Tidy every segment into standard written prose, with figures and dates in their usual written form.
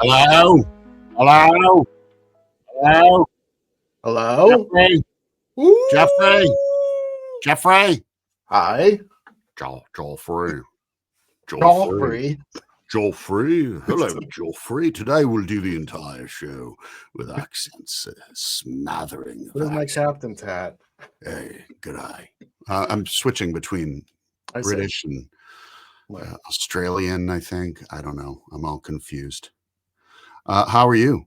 Hello? Hello? Hello? Hello? Jeffrey? Ooh. Jeffrey? Jeffrey? Hi. Joel Joffrey. Hello, Joel Free. Today we'll do the entire show with accents, smattering of What is my accents. captain's hat? Hey, good eye. I'm switching between I see. British and What? Australian, I think. I don't know. I'm all confused. How are you?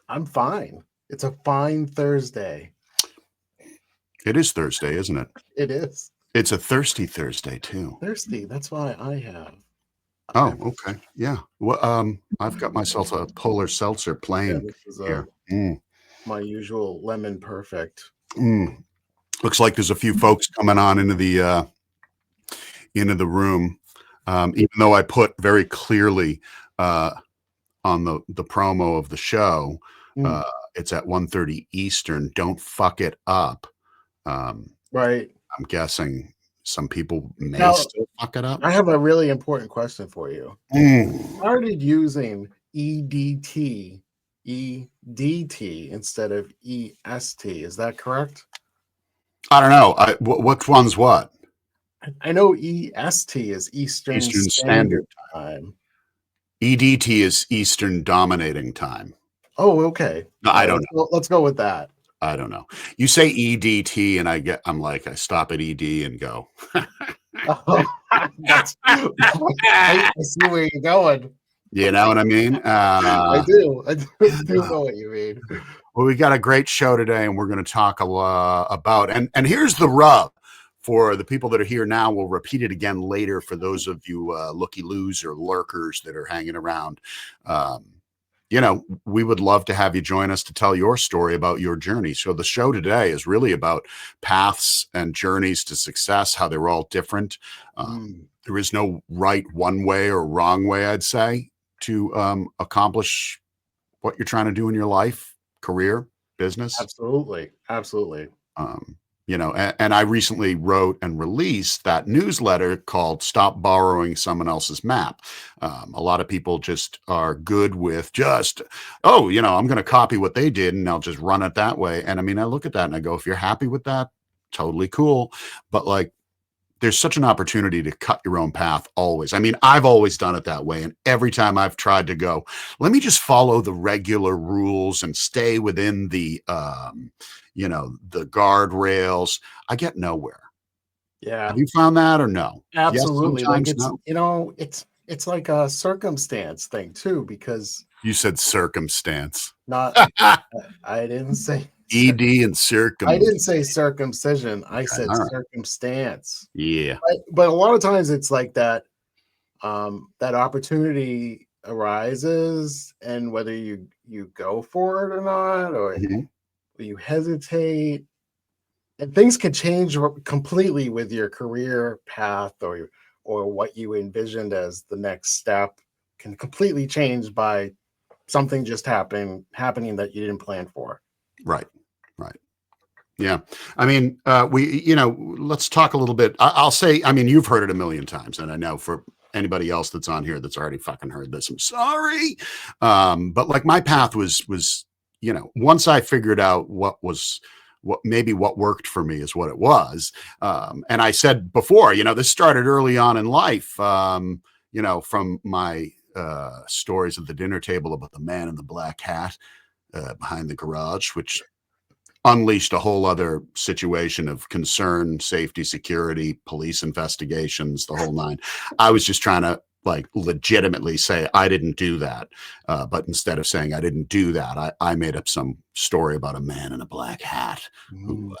I'm fine. It's a fine Thursday. It is Thursday, isn't it? It is. It's a thirsty Thursday, too. Thirsty. That's why I have. Oh, okay. Yeah. Well, I've got myself a polar seltzer plain This is here. my usual lemon perfect. Looks like there's a few folks coming on into the room. Even though I put very clearly on the promo of the show, it's at 1:30 Eastern. Don't fuck it up. Right. I'm guessing some people may Now, still fuck it up. I have a really important question for you. Started using EDT instead of EST. Is that correct? I don't know. Which one's what? I know EST is Eastern Standard Time. EDT is Eastern Dominating Time. Oh, okay. No, I don't know. Let's go with that. I don't know. You say EDT, and I stop at ED and go. I see where you're going. You know what I mean? I do. I do know what you mean. Well, we got a great show today, and we're going to talk about and here's the rub for the people that are here now. We'll repeat it again later for those of you looky-loos or lurkers that are hanging around. We would love to have you join us to tell your story about your journey. So the show today is really about paths and journeys to success, how they're all different. There is no right one way or wrong way, I'd say, to accomplish what you're trying to do in your life, career, business. Absolutely. And I recently wrote and released that newsletter called Stop Borrowing Someone Else's Map. A lot of people just are good with I'm going to copy what they did and I'll just run it that way. And I mean, I look at that and I go, if you're happy with that, totally cool. But there's such an opportunity to cut your own path always. I mean, I've always done it that way. And every time I've tried to go, let me just follow the regular rules and stay within the guardrails, I get nowhere. Yeah. Have you found that or no? Absolutely. Yes, no? It's like a circumstance thing too, because You said circumstance. I didn't say ED and circum. I didn't say circumcision. I said right. circumstance. Yeah. But a lot of times it's like that. That opportunity arises, and whether you go for it or not, or you hesitate, and things can change completely with your career path or what you envisioned as the next step can completely change by something just happening that you didn't plan for. Right. Yeah. I mean, let's talk a little bit. I'll say, I mean, you've heard it a million times, and I know for anybody else that's on here that's already fucking heard this, I'm sorry. But my path was, once I figured out what worked for me is what it was. And I said before, this started early on in life, from my stories at the dinner table about the man in the black hat behind the garage, which unleashed a whole other situation of concern, safety, security, police investigations, the whole nine. I was just trying to legitimately say I didn't do that. But instead of saying I didn't do that, I made up some story about a man in a black hat who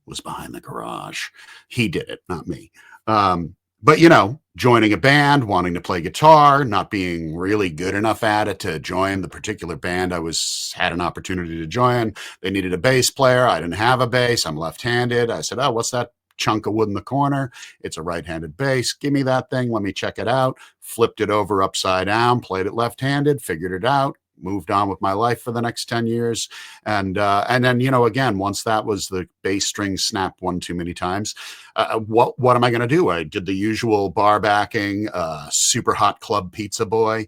was behind the garage. He did it, not me. But joining a band, wanting to play guitar, not being really good enough at it to join the particular band I had an opportunity to join. They needed a bass player. I didn't have a bass. I'm left-handed. I said, oh, what's that chunk of wood in the corner? It's a right-handed bass. Give me that thing. Let me check it out. Flipped it over upside down, played it left-handed, figured it out. Moved on with my life for the next 10 years. And then, again, once that was the bass string snapped one too many times, what am I going to do? I did the usual bar backing, super hot club pizza boy,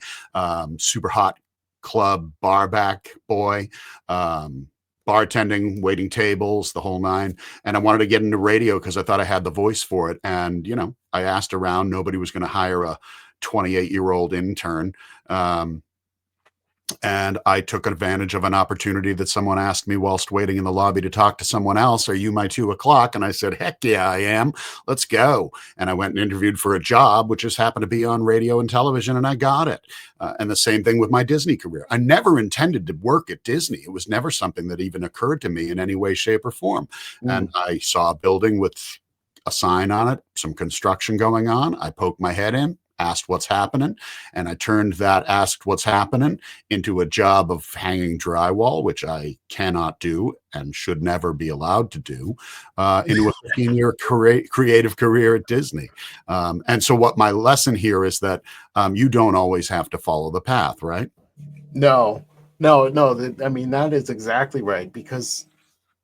super hot club barback boy, bartending, waiting tables, the whole nine. And I wanted to get into radio because I thought I had the voice for it. And, I asked around. Nobody was going to hire a 28-year-old intern. And I took advantage of an opportunity that someone asked me whilst waiting in the lobby to talk to someone else. Are you my 2 o'clock? And I said, heck yeah, I am. Let's go. And I went and interviewed for a job, which just happened to be on radio and television, and I got it. And the same thing with my Disney career. I never intended to work at Disney. It was never something that even occurred to me in any way, shape, or form. And I saw a building with a sign on it, some construction going on. I poked my head in, asked what's happening, and I turned that asked what's happening into a job of hanging drywall, which I cannot do and should never be allowed to do, into a 15-year creative career at Disney. And so what my lesson here is that you don't always have to follow the path, right? No. I mean, that is exactly right, because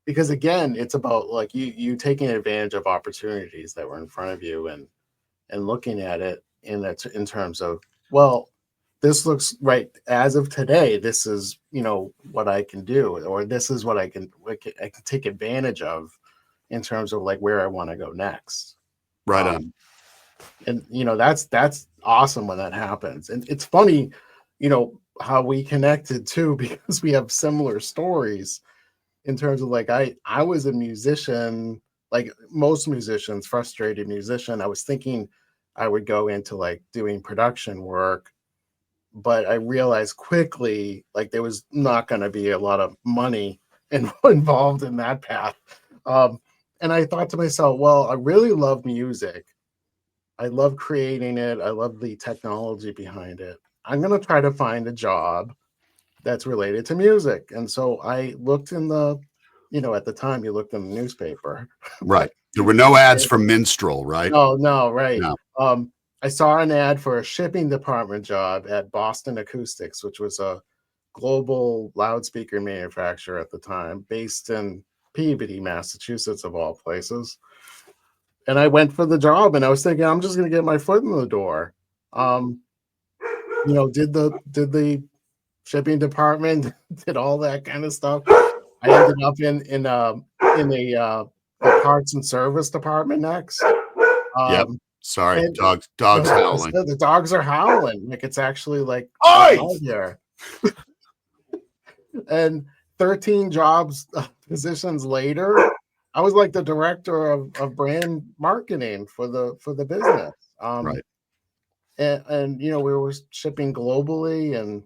again, it's about like you taking advantage of opportunities that were in front of you and looking at it in terms of, well, this looks right as of today. This is, what I can do, or this is what I can take advantage of in terms of like where I want to go next. Right on. And that's awesome when that happens. And it's funny, how we connected too, because we have similar stories in terms of like I was a musician, like most musicians, frustrated musician. I was thinking I would go into like doing production work, but I realized quickly like there was not going to be a lot of money involved in that path. And I thought to myself, well, I really love music. I love creating it. I love the technology behind it. I'm going to try to find a job that's related to music. And so I looked in the, at the time you looked in the newspaper. Right. There were no ads for Minstrel, right? No, right. No. I saw an ad for a shipping department job at Boston Acoustics, which was a global loudspeaker manufacturer at the time, based in Peabody, Massachusetts, of all places. And I went for the job, and I was thinking, I'm just going to get my foot in the door. Did the shipping department, did all that kind of stuff. I ended up in the parts and service department next. Yep. Sorry, dogs howling. The dogs are howling. Like it's actually like here. And 13 positions later, I was like the director of brand marketing for the business. Right. And we were shipping globally, and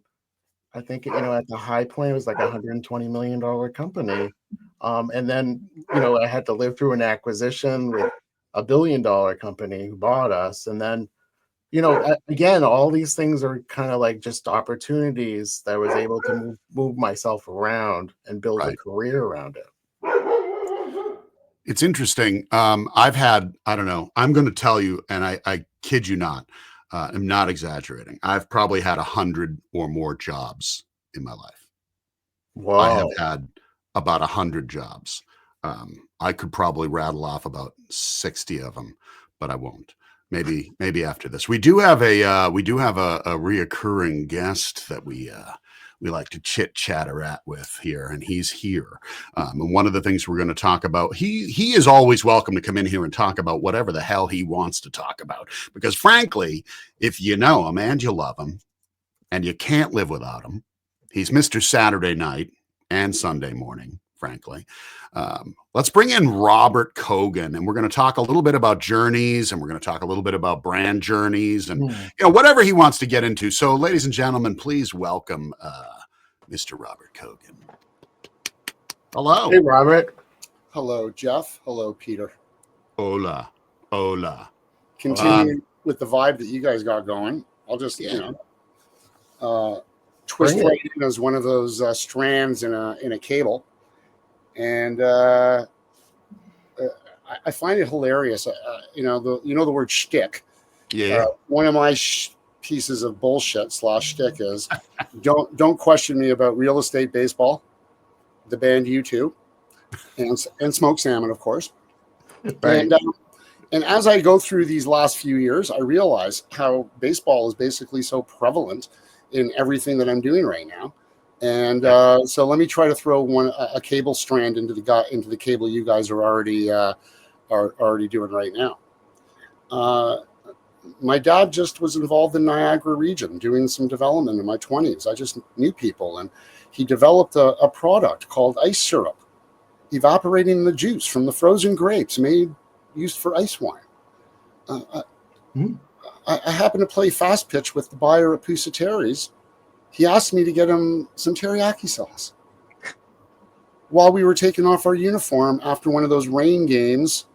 I think at the high point it was like $120 million company. And then I had to live through an acquisition with $1 billion company who bought us. And then again, all these things are kind of like just opportunities that I was able to move myself around and build a career around it. It's interesting. I've had, I don't know, I'm going to tell you, and I kid you not, I'm not exaggerating. I've probably had 100 or more jobs in my life. Wow. I have had about 100 jobs. I could probably rattle off about 60 of them, but I won't. Maybe after this. We do have a reoccurring guest that we like to chit chatter with here, and he's here. And one of the things we're going to talk about, he is always welcome to come in here and talk about whatever the hell he wants to talk about. Because frankly, if you know him and you love him, and you can't live without him, he's Mr. Saturday night and Sunday morning. Frankly, let's bring in Robert Kogan, and we're going to talk a little bit about journeys, and we're going to talk a little bit about brand journeys, and whatever he wants to get into. So, ladies and gentlemen, please welcome Mr. Robert Kogan. Hello. Hey, Robert. Hello, Jeff. Hello, Peter. Hola. Continuing with the vibe that you guys got going, I'll just twist right in as one of those strands in a cable. And I find it hilarious. The word shtick. Yeah. One of my pieces of bullshit / shtick is don't question me about real estate baseball, the band U2, and smoked salmon, of course. Right. And as I go through these last few years, I realize how baseball is basically so prevalent in everything that I'm doing right now. And so let me try to throw a cable strand into the cable you guys are already doing right now. My dad just was involved in Niagara region doing some development in my 20s. I just knew people, and he developed a product called ice syrup, evaporating the juice from the frozen grapes used for ice wine. I happened to play fast pitch with the buyer at Pusateri's. He asked me to get him some teriyaki sauce while we were taking off our uniform after one of those rain games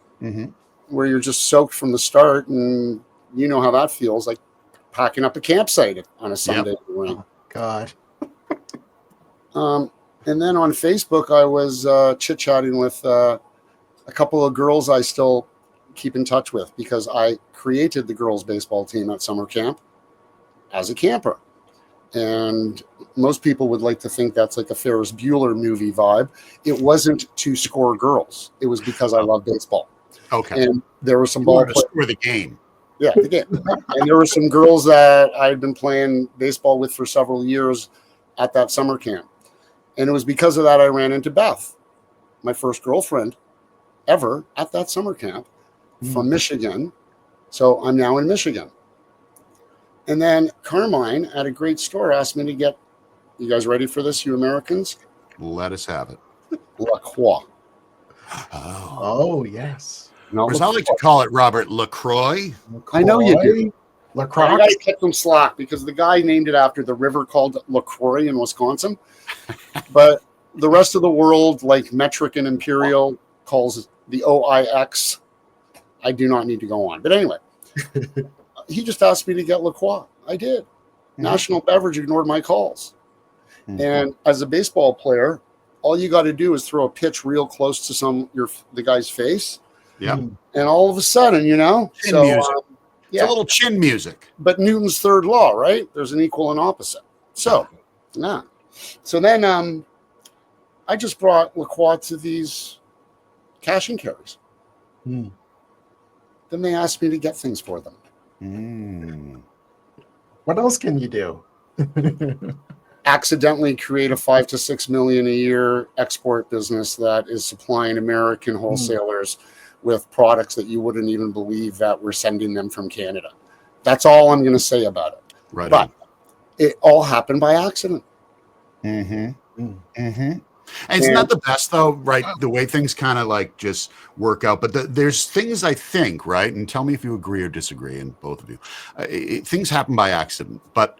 where you're just soaked from the start, and you know how that feels, like packing up a campsite on a Sunday. Yep. Oh, God. And then on Facebook, I was chit-chatting with a couple of girls I still keep in touch with, because I created the girls' baseball team at summer camp as a camper. And most people would like to think that's like a Ferris Bueller movie vibe. It wasn't to score girls. It was because I love baseball. Okay. And there were some ball players. For the game. Yeah, the game. And there were some girls that I had been playing baseball with for several years at that summer camp. And it was because of that I ran into Beth, my first girlfriend ever at that summer camp from Michigan. So I'm now in Michigan. And then Carmine at a great store asked me to get, you guys ready for this, you Americans? Let us have it. La Croix. Oh, yes. No, As I like to call it, Robert, LaCroix. I know you do. LaCroix. I gotta cut them slack because the guy named it after the river called LaCroix in Wisconsin. But the rest of the world, like Metric and Imperial, calls the OIX. I do not need to go on. But anyway, he just asked me to get LaCroix. I did. National Beverage ignored my calls. And as a baseball player, all you got to do is throw a pitch real close to the guy's face. Yeah. And all of a sudden, Chin music. Yeah. It's a little chin music. But Newton's third law, right? There's an equal and opposite. So, yeah. So then I just brought LaCroix to these cash and carries. Then they asked me to get things for them. What else can you do? Accidentally create a 5 to 6 million a year export business that is supplying American wholesalers with products that you wouldn't even believe that we're sending them from Canada. That's all I'm going to say about it. Right. But it all happened by accident. And it's not the best, though, right? The way things kind of like just work out. But there's things I think, right? And tell me if you agree or disagree, and both of you. Things happen by accident, but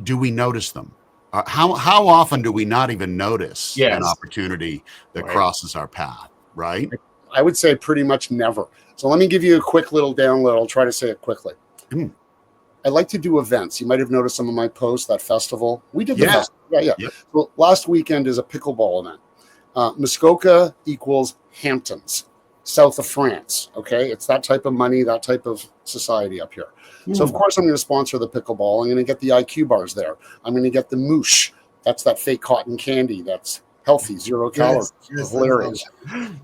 do we notice them? How often do we not even notice an opportunity that crosses our path, right? I would say pretty much never. So let me give you a quick little download. I'll try to say it quickly. I like to do events. You might have noticed some of my posts, that festival. We did the festival. Yeah. Yep. Well, last weekend is a pickleball event. Muskoka equals Hamptons, south of France. Okay. It's that type of money, that type of society up here. So, of course, I'm going to sponsor the pickleball. I'm going to get the IQ bars there. I'm going to get the moosh. That's that fake cotton candy that's healthy, 0 calories. Hilarious. I'm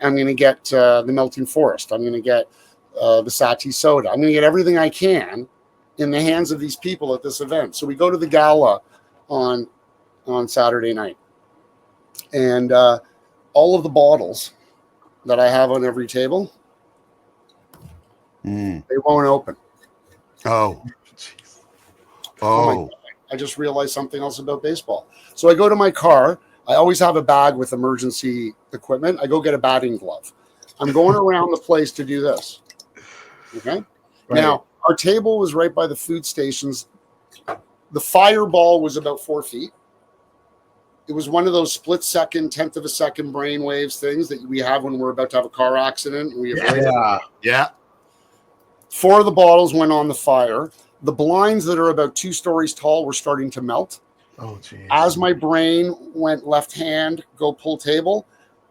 going to get the melting forest. I'm going to get the Sati soda. I'm going to get everything I can in the hands of these people at this event. So we go to the gala on Saturday night. And all of the bottles that I have on every table, they won't open. Oh, I just realized something else about baseball. So I go to my car. I always have a bag with emergency equipment. I go get a batting glove. I'm going around the place to do this. Okay. Now, our table was right by the food stations. The fireball was about 4 feet. It was one of those split second, tenth of a second brainwaves things that we have when we're about to have a car accident. Yeah. 4 of the bottles went on the fire. The blinds that are about 2 stories tall were starting to melt. Oh, geez. As my brain went left hand, go pull table,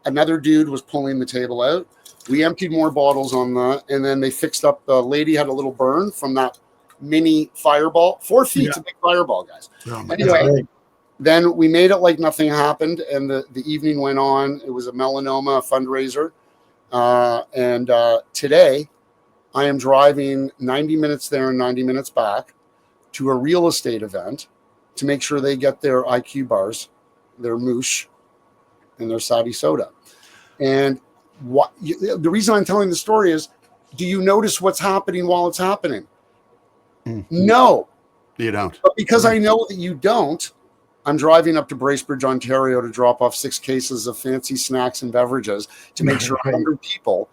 another dude was pulling the table out. We emptied more bottles on that, and then they fixed up. The lady had a little burn from that mini fireball. 4 feet is a big fireball, guys. Anyway, then we made it like nothing happened, and the evening went on. It was a melanoma fundraiser. And today, I am driving 90 minutes there and 90 minutes back to a real estate event to make sure they get their IQ bars, their moosh, and their Saudi soda. And the reason I'm telling the story is, do you notice what's happening while it's happening? No. You don't. But because I know that you don't, I'm driving up to Bracebridge, Ontario to drop off 6 cases of fancy snacks and beverages to make sure 100 people,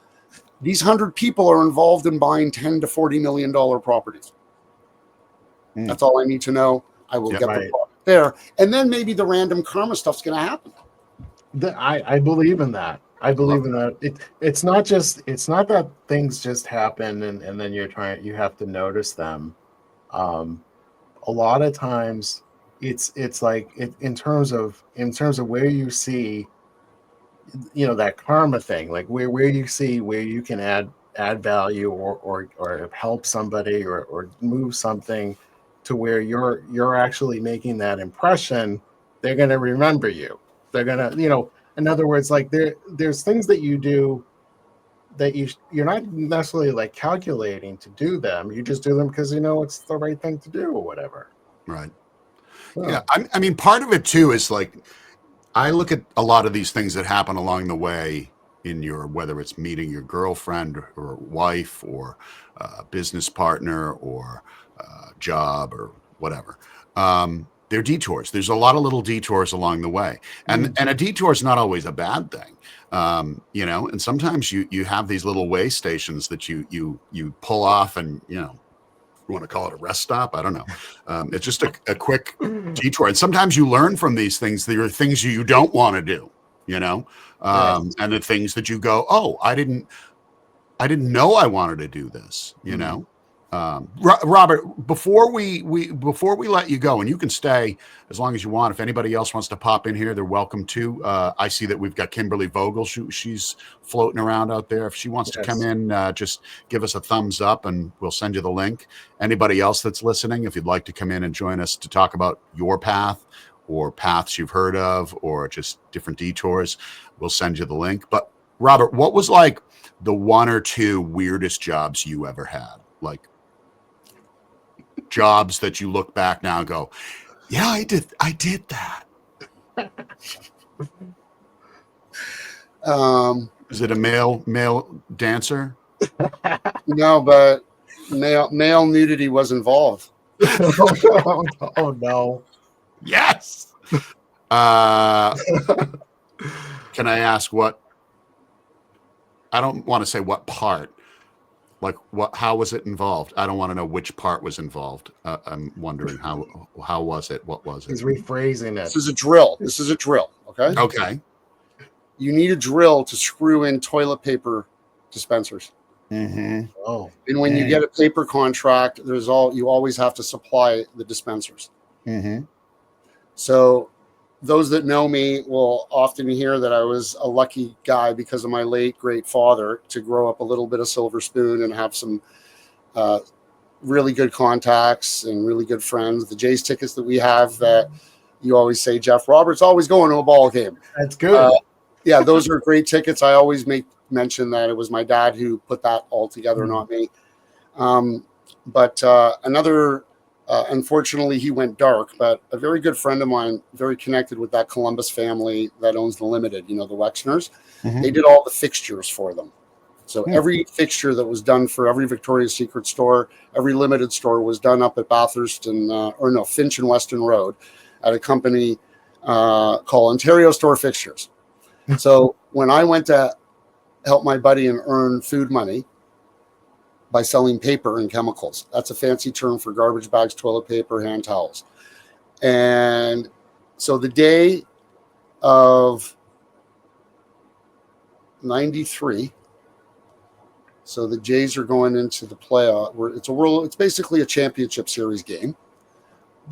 these 100 people are involved in buying $10 to $40 million properties. That's all I need to know. I will get the product there. And then maybe the random karma stuff's going to happen. I believe in that. I believe in that. It's not that things just happen and then you have to notice them. A lot of times it's like in terms of where you see, that karma thing, like where you see where you can add value or help somebody or move something to where you're actually making that impression, they're going to remember you. They're going to, in other words, like there's things that you do that you're not necessarily like calculating to do them. You just do them because it's the right thing to do or whatever. Right. Yeah. I mean, part of it too is like, I look at a lot of these things that happen along the way in whether it's meeting your girlfriend or wife or business partner or job or whatever. They're detours. There's a lot of little detours along the way, and a detour is not always a bad thing. And sometimes you have these little way stations that you pull off, and you want to call it a rest stop. I don't know. It's just a quick detour, and sometimes you learn from these things. There are things you don't want to do, and the things that you go, oh, I didn't know I wanted to do this, Robert, before we let you go, and you can stay as long as you want. If anybody else wants to pop in here, they're welcome to. I see that we've got Kimberly Vogel. She's floating around out there. If she wants to come in, just give us a thumbs up and we'll send you the link. Anybody else that's listening, if you'd like to come in and join us to talk about your path or paths you've heard of or just different detours, we'll send you the link. But Robert, what was like the 1 or 2 weirdest jobs you ever had? Like jobs that you look back now and go, yeah, I did that. Is it a male dancer? No, but male nudity was involved. Oh no. Yes. Can I ask what? I don't want to say what part. Like how was it involved? I don't want to know which part was involved. I'm wondering how was it? What was it? He's rephrasing it. This is a drill. Okay. Okay. You need a drill to screw in toilet paper dispensers. Mm-hmm. Oh. And when you get a paper contract, you always have to supply the dispensers. Mm-hmm. So those that know me will often hear that I was a lucky guy because of my late great father to grow up a little bit of silver spoon and have some really good contacts and really good friends. The Jays tickets that we have that you always say, Jeff Roberts always going to a ball game. That's good. Yeah, those are great tickets. I always make mention that it was my dad who put that all together, not me. But another... unfortunately, he went dark, but a very good friend of mine, very connected with that Columbus family that owns the Limited, the Wexners, they did all the fixtures for them. So every fixture that was done for every Victoria's Secret store, every Limited store was done up at Bathurst Finch and Weston Road at a company called Ontario Store Fixtures. So when I went to help my buddy and earn food money, by selling paper and chemicals. That's a fancy term for garbage bags, toilet paper, hand towels. And so the day of 93, so the Jays are going into the playoff. It's basically a championship series game.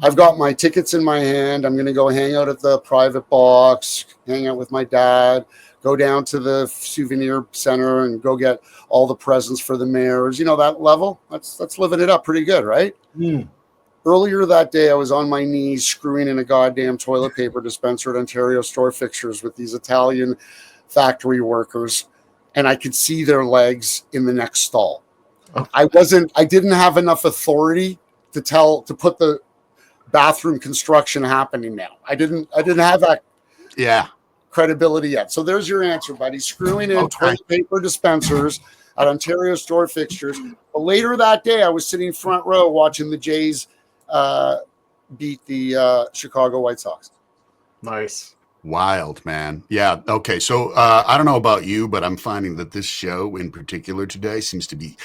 I've got my tickets in my hand. I'm going to go hang out at the private box, hang out with my dad, go down to the souvenir center and go get all the presents for the mayors. That level, that's living it up pretty good, right? Earlier that day, I was on my knees screwing in a goddamn toilet paper dispenser at Ontario Store Fixtures with these Italian factory workers, and I could see their legs in the next stall. I didn't have enough authority to put the bathroom construction happening now. I didn't have that credibility yet. So there's your answer, buddy. Screwing in toilet paper dispensers at Ontario store fixtures. But later that day, I was sitting front row watching the Jays beat the Chicago White Sox. Nice. Wild, man. Yeah. Okay. So I don't know about you, but I'm finding that this show in particular today seems to be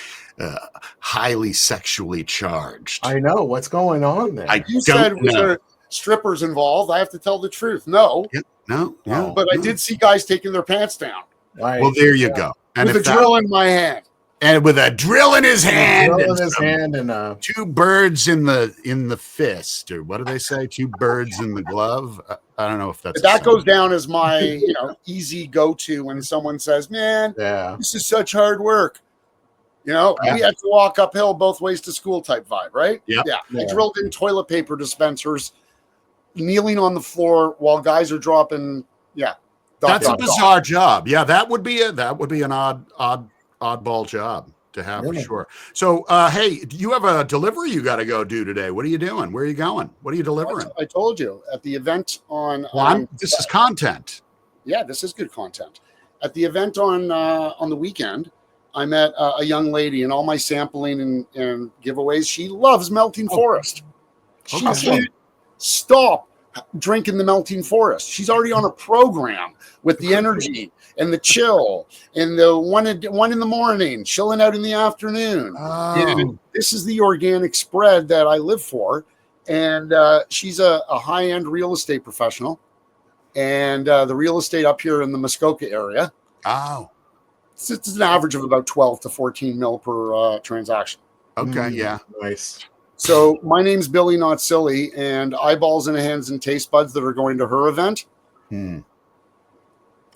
highly sexually charged. I know. What's going on there? You said was there strippers involved? I have to tell the truth. No. Yeah, no. But I did see guys taking their pants down. Right. Well, there you go. And with a drill in my hand. And with a drill in his hand. And two birds in the fist, or what do they say? Two birds in the glove. I don't know if that's that goes down as my easy go-to when someone says, "Man, this is such hard work." We had to walk uphill both ways to school type vibe, right? Yeah. I drilled in toilet paper dispensers, kneeling on the floor while guys are dropping. Yeah, that's a bizarre job. Yeah, that would be an oddball job to have for sure. So, hey, you have a delivery you got to go do today. What are you doing? Where are you going? What are you delivering? I told you at the event on. This is content. Yeah, this is good content. At the event on the weekend, I met a young lady, and all my sampling and giveaways. She loves Melting Forest. She can't stop drinking the Melting Forest. She's already on a program with the energy and the chill and the one in the morning, chilling out in the afternoon. And this is the organic spread that I live for. And she's a high-end real estate professional. And the real estate up here in the Muskoka area. Oh. It's an average of about 12 to 14 mil per transaction. Okay, yeah. Nice. So my name's Billy Not Silly, and eyeballs and hands and taste buds that are going to her event. I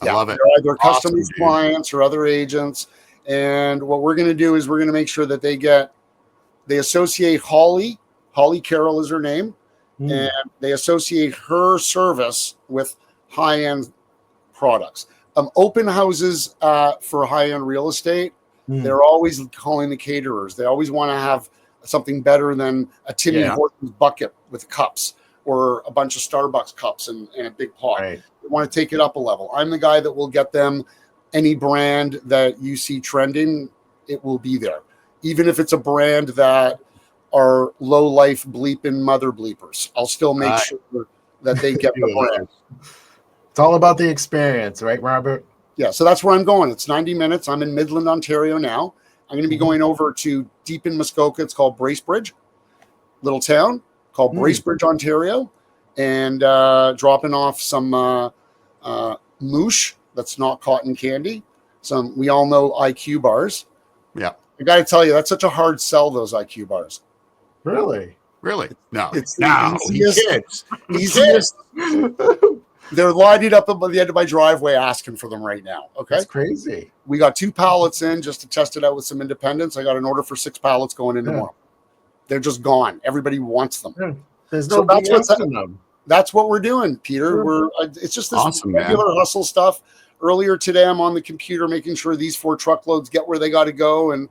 love it. They're either customers, clients, or other agents. And what we're going to do is we're going to make sure that they associate Holly Carroll is her name, and they associate her service with high-end products. Open houses for high-end real estate, they're always calling the caterers. They always want to have something better than a Timmy Hortons bucket with cups or a bunch of Starbucks cups and a big pot. Right. They want to take it up a level. I'm the guy that will get them any brand that you see trending, it will be there. Even if it's a brand that are low life bleeping mother bleepers, I'll still make sure that they get the brand. It's all about the experience, right, Robert? Yeah, so that's where I'm going. It's 90 minutes. I'm in Midland, Ontario now. I'm going to be going over to deep in Muskoka. It's called Bracebridge, little town called Bracebridge, Ontario, and dropping off some moosh that's not cotton candy. We all know IQ bars. Yeah. I got to tell you, that's such a hard sell, those IQ bars. Really? No. It's the easiest. They're lining up at the end of my driveway asking for them right now. Okay. That's crazy. We got 2 pallets in just to test it out with some independents. I got an order for 6 pallets going in tomorrow. They're just gone. Everybody wants them. Yeah. There's no BS in them. That's what we're doing, Peter. It's just this regular hustle stuff. Earlier today, I'm on the computer making sure these 4 truckloads get where they got to go, and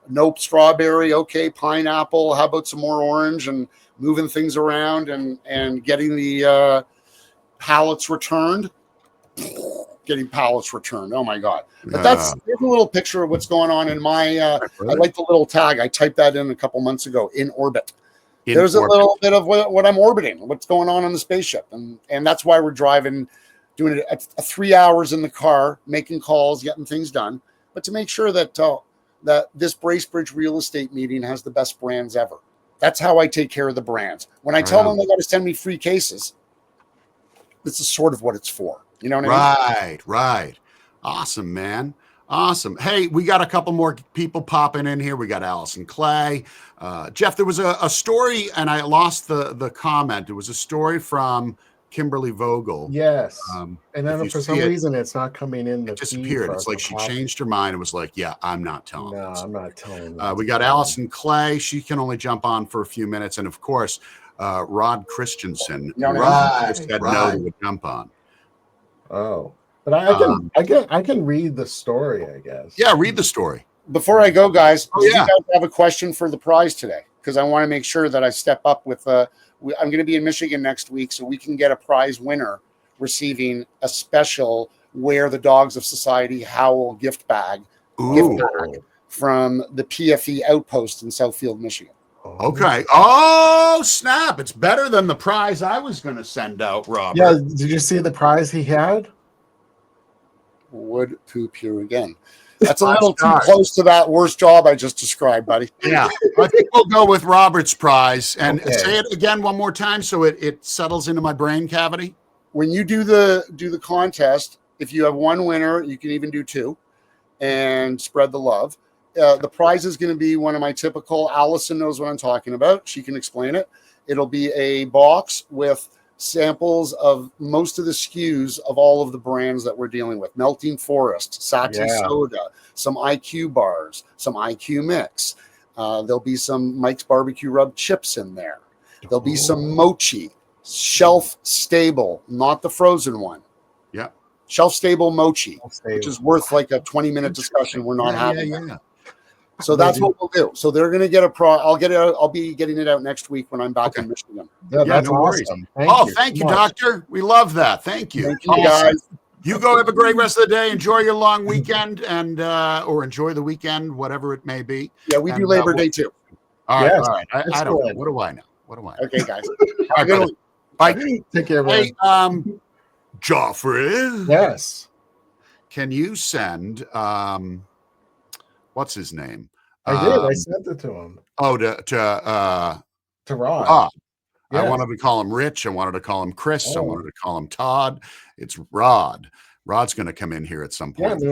nope, strawberry, okay, pineapple. How about some more orange, and moving things around and getting the pallets returned. Getting pallets returned. Oh my God! But there's a little picture of what's going on in my. I like the little tag. I typed that in a couple months ago. In orbit. There's a little bit of what I'm orbiting. What's going on the spaceship, and that's why we're driving, doing it at 3 hours in the car, making calls, getting things done. But to make sure that that this Bracebridge real estate meeting has the best brands ever. That's how I take care of the brands. When I tell them they got to send me free cases, this is sort of what it's for. You know what I mean? Right. Awesome, man. Awesome. Hey, we got a couple more people popping in here. We got Allison Clay. Jeff, there was a story, and I lost the comment. It was a story from Kimberly Vogel. Yes. And then for some reason, it's not coming in. It disappeared. It's like she changed her mind and was like, yeah, I'm not telling. No, I'm not telling. We got Allison Clay. She can only jump on for a few minutes. And of course, Rod Christensen. Rod just had no to jump on. Oh, but I can read the story, I guess. Yeah, read the story. Before I go, guys, do you guys have a question for the prize today? because I want to make sure that I step up with. I'm going to be in Michigan next week, so we can get a prize winner receiving a special Wear the Dogs of Society Howl gift bag from the PFE Outpost in Southfield, Michigan. Okay. Oh, snap. It's better than the prize I was going to send out, Robert. Yeah. Did you see the prize he had? Would poop you again. That's a little too close to that worst job I just described, buddy. Yeah. I think we'll go with Robert's prize. And say it again one more time so it settles into my brain cavity. When you do the contest, if you have one winner, you can even do two and spread the love. The prize is going to be one of my typical, Allison knows what I'm talking about. She can explain it. It'll be a box with samples of most of the SKUs of all of the brands that we're dealing with. Melting Forest, Sati Soda, some IQ bars, some IQ Mix. There'll be some Mike's Barbecue Rub chips in there. There'll be some mochi, shelf stable, not the frozen one. Yeah. Shelf stable mochi, which is worth like a 20-minute discussion we're not having. Yeah. So that's what we'll do. So they're going to get I'll be getting it out next week when I'm back in Michigan. Yeah, that's awesome. Thank you, Doctor. We love that. Thank you. Thank you, guys. You go have a great rest of the day. Enjoy your long weekend and or enjoy the weekend, whatever it may be. Yeah, we do Labor Day too. All right. All right. I don't know. What do I know? Okay, guys. All right, bye. Take care, man. Hey, Joffrey. Yes. Can you send what's his name? I did. I sent it to him. Oh, to Rod. Yes. I wanted to call him Rich. I wanted to call him Chris. I wanted to call him Todd. It's Rod. Rod's going to come in here at some point. Yeah,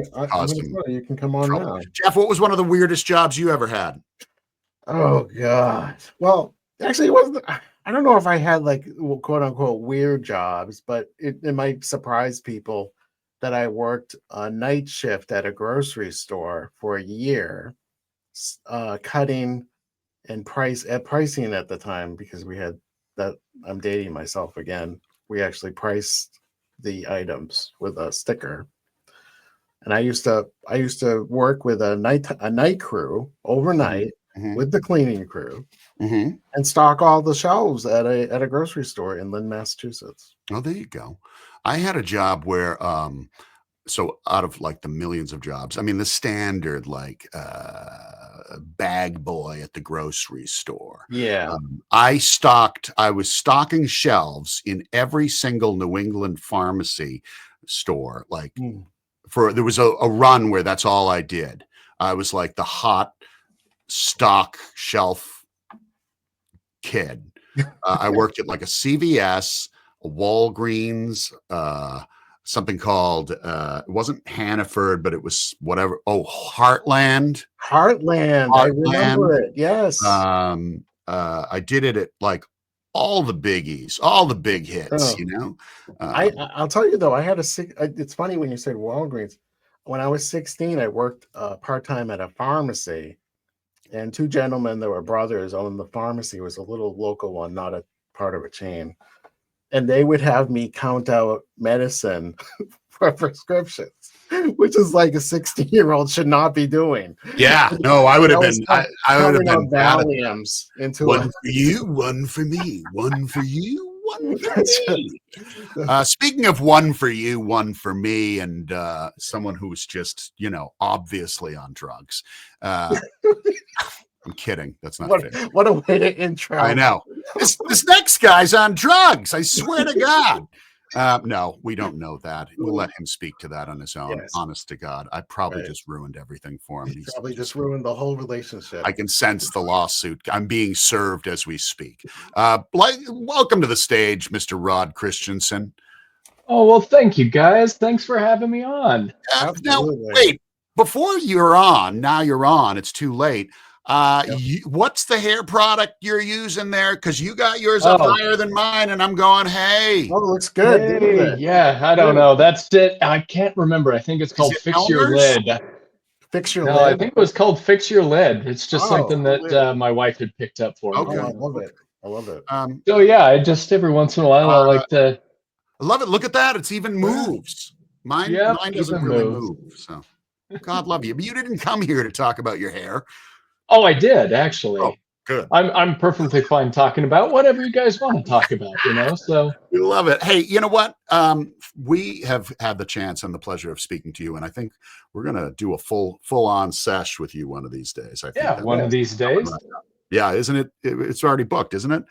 you can come on trouble. now. Jeff, what was one of the weirdest jobs you ever had? Oh, God. Well, actually, it wasn't. I don't know if I had like quote unquote weird jobs, but it might surprise people that I worked a night shift at a grocery store for a year, cutting and pricing at the time, because we had that. I'm dating myself again. We actually priced the items with a sticker. And I used to work with a night crew overnight with the cleaning crew and stock all the shelves at a grocery store in Lynn, Massachusetts. Oh, there you go. I had a job where so out of like the millions of jobs, I mean the standard like bag boy at the grocery store. Yeah. I was stocking shelves in every single New England pharmacy store. Like there was a run where that's all I did. I was like the hot stock shelf kid. I worked at like a CVS, a Walgreens, something called it wasn't Hannaford, but it was whatever. Oh, Heartland. I remember it. Yes. I did it at like all the biggies, all the big hits. You know. I'll tell you though, I had it's funny when you said Walgreens. When I was 16, I worked part-time at a pharmacy, and two gentlemen that were brothers owned the pharmacy. It was a little local one, not a part of a chain. And they would have me count out medicine for prescriptions, which is like a 16-year-old should not be doing. Yeah, no, I would have been. I would have been Valiums into one for you, one for me, one for you, one for me. Speaking of one for you, one for me, and someone who's just obviously on drugs. I'm kidding. That's not fair. What a way to intro. I know. This next guy's on drugs. I swear to God. No, we don't know that. We'll let him speak to that on his own. Yes. Honest to God. I probably just ruined everything for him. He's probably just ruined the whole relationship. I can sense the lawsuit. I'm being served as we speak. Welcome to the stage, Mr. Rod Christensen. Oh, well, thank you, guys. Thanks for having me on. Now, wait. Before you're on, now you're on. It's too late. What's the hair product you're using there? Because you got yours up higher than mine, and I'm going, hey. Oh, it looks good. Hey, yeah, I don't know. That's it. I can't remember. I think it's called Fix Your Lid. Fix Your Lid? I think it was called Fix Your Lid. It's just something that my wife had picked up for me. Okay, I love it. I love it. So, yeah, I just every once in a while, I like to. I love it. Look at that. It's even moves. Mine doesn't really move. So, God love you. But you didn't come here to talk about your hair. Oh, I did, actually. Oh, Good. I'm perfectly fine talking about whatever you guys want to talk about, you know. So We love it. Hey, you know what? We have had the chance and the pleasure of speaking to you, and I think we're gonna do a full on sesh with you one of these days. I think yeah, one of these days. Yeah, isn't it? It's already booked, isn't it?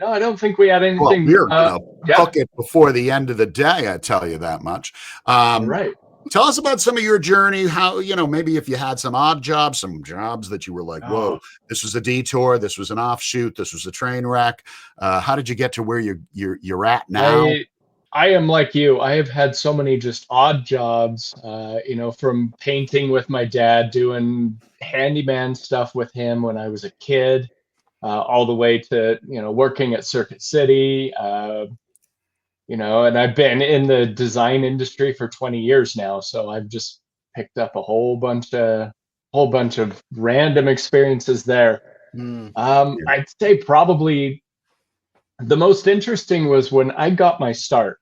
No, I don't think we had Well, anything. we're gonna Yeah. book it before the end of the day. I tell you that much. All right. Tell us about some of your journey. How, maybe if you had some odd jobs, some jobs that you were like, whoa, this was a detour, this was an offshoot, this was a train wreck. How did you get to where you're at now? I am like you. I have had so many just odd jobs, from painting with my dad, doing handyman stuff with him when I was a kid, all the way to, working at Circuit City, and I've been in the design industry for 20 years now. So I've just picked up a whole bunch of random experiences there. I'd say probably the most interesting was when I got my start.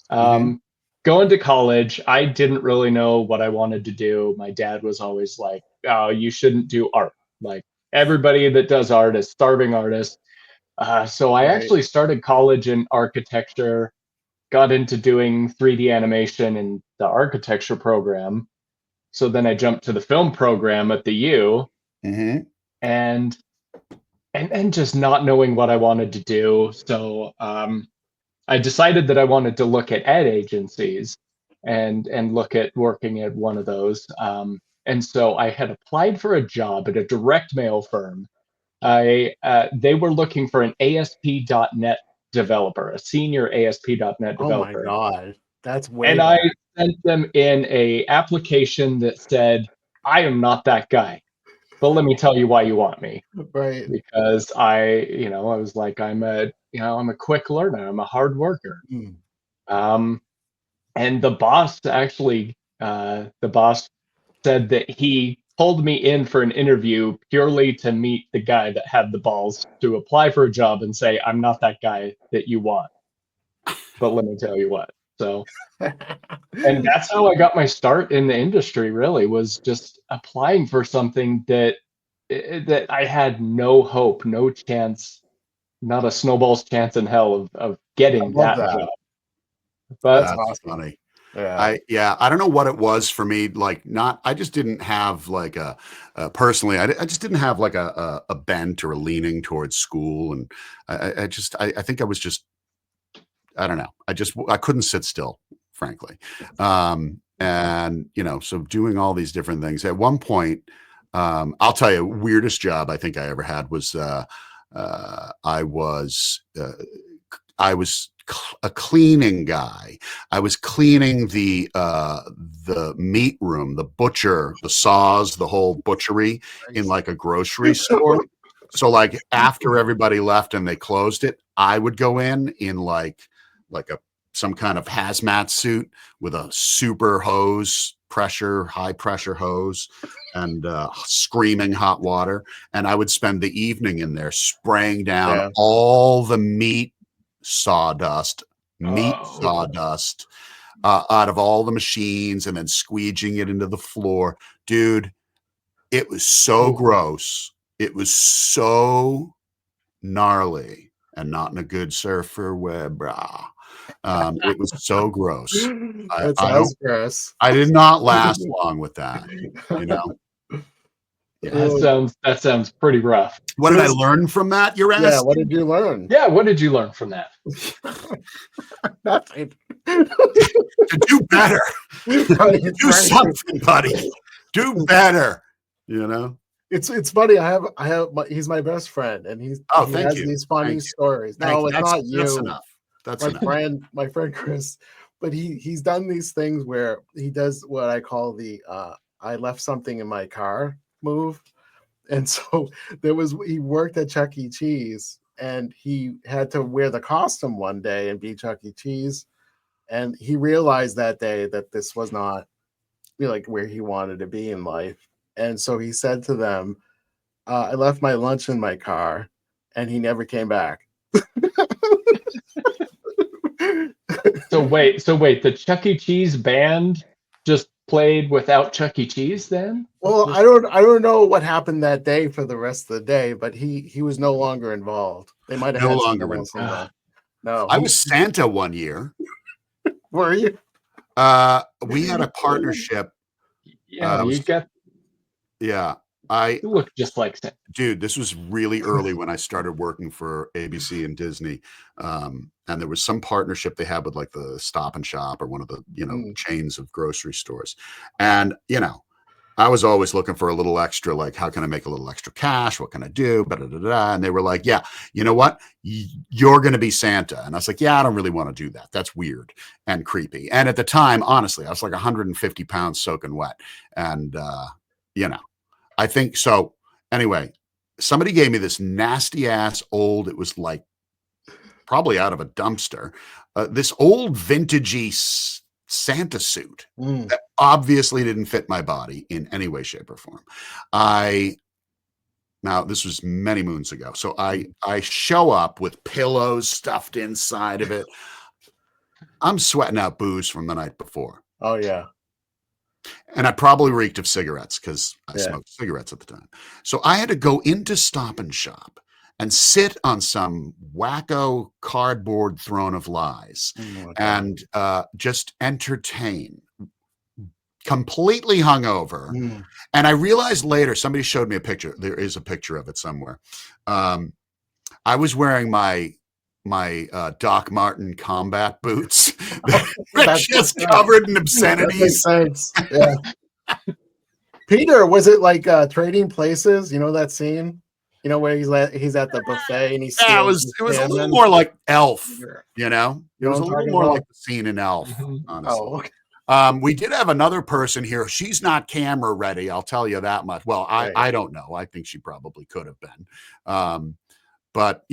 Going to college, I didn't really know what I wanted to do. My dad was always like, "Oh, you shouldn't do art. Like everybody that does art is starving artists." So I actually started college in architecture, got into doing 3D animation in the architecture program. So then I jumped to the film program at the U, and just not knowing what I wanted to do. So I decided that I wanted to look at ad agencies and look at working at one of those. And so I had applied for a job at a direct mail firm. They were looking for an ASP.NET developer, a senior ASP.NET developer. Oh my God, that's way. And I sent them in a application that said, "I am not that guy, but let me tell you why you want me." Right. Because I was like, I'm a quick learner. I'm a hard worker. And the boss said that he pulled me in for an interview purely to meet the guy that had the balls to apply for a job and say, "I'm not that guy that you want, but let me tell you what." So, and that's how I got my start in the industry, really, was just applying for something that I had no hope, no chance, not a snowball's chance in hell of getting that job. But that's awesome. funny. Yeah. I don't know what it was for me. Like, I just didn't have like personally, I just didn't have like a bent or a leaning towards school. And I think I was just, I don't know. I couldn't sit still, frankly. And, so doing all these different things at one point, I'll tell you, weirdest job I think I ever had was, I was a cleaning guy. I was cleaning the meat room, the butcher, the saws, the whole butchery in like a grocery store. So like after everybody left and they closed it, I would go in like some kind of hazmat suit with a super high pressure hose and screaming hot water. And I would spend the evening in there spraying down all the meat sawdust out of all the machines and then squeegeeing it into the floor. Dude, it was so gross. It was so gnarly and not in a good surfer way, brah. It was so gross. That sounds gross. I did not last long with that, Yeah, that sounds pretty rough. What did I learn from that? You're asking? Yeah, what did you learn? Yeah, what did you learn from that? Nothing. To do better. Do something, buddy. Do better. It's funny. He's my best friend, and he has these funny stories. No, it's not you. That's enough. That's enough. My friend Chris, but he's done these things where he does what I call the I left something in my car move. And so he worked at Chuck E. Cheese, and he had to wear the costume one day and be Chuck E. Cheese. And he realized that day that this was not like where he wanted to be in life. And so he said to them, I left my lunch in my car, and he never came back. So wait, the Chuck E. Cheese band just played without Chuck E. Cheese then? Well, I don't know what happened that day for the rest of the day, but he was no longer involved. They might have No had longer someone else involved. involved. No, I was Santa one year. were you? We had a partnership. Yeah, you got Yeah. you look just like Sam. Dude, this was really early when I started working for ABC and Disney. And there was some partnership they had with like the Stop and Shop or one of the, chains of grocery stores. And, I was always looking for a little extra, like, how can I make a little extra cash? What can I do? And they were like, yeah, you know what? You're going to be Santa. And I was like, yeah, I don't really want to do that. That's weird and creepy. And at the time, honestly, I was like 150 pounds soaking wet. And, I think so. Anyway, somebody gave me this nasty ass old, it was like probably out of a dumpster, this old vintagey Santa suit that obviously didn't fit my body in any way, shape, or form. Now this was many moons ago. So I show up with pillows stuffed inside of it. I'm sweating out booze from the night before. Oh yeah. And I probably reeked of cigarettes because I smoked cigarettes at the time. So I had to go into Stop and Shop and sit on some wacko cardboard throne of lies and just entertain, completely hungover. And I realized later, somebody showed me a picture. There is a picture of it somewhere. I was wearing my Doc Martin combat boots. They're just covered in obscenities. That makes sense. Yeah. Peter, was it like Trading Places? You know that scene? You know where he's at the buffet and he's it was a little more like Elf. It was a little more like the scene in Elf. Honestly. Oh, okay. We did have another person here. She's not camera ready. I'll tell you that much. Well, I don't know. I think she probably could have been. But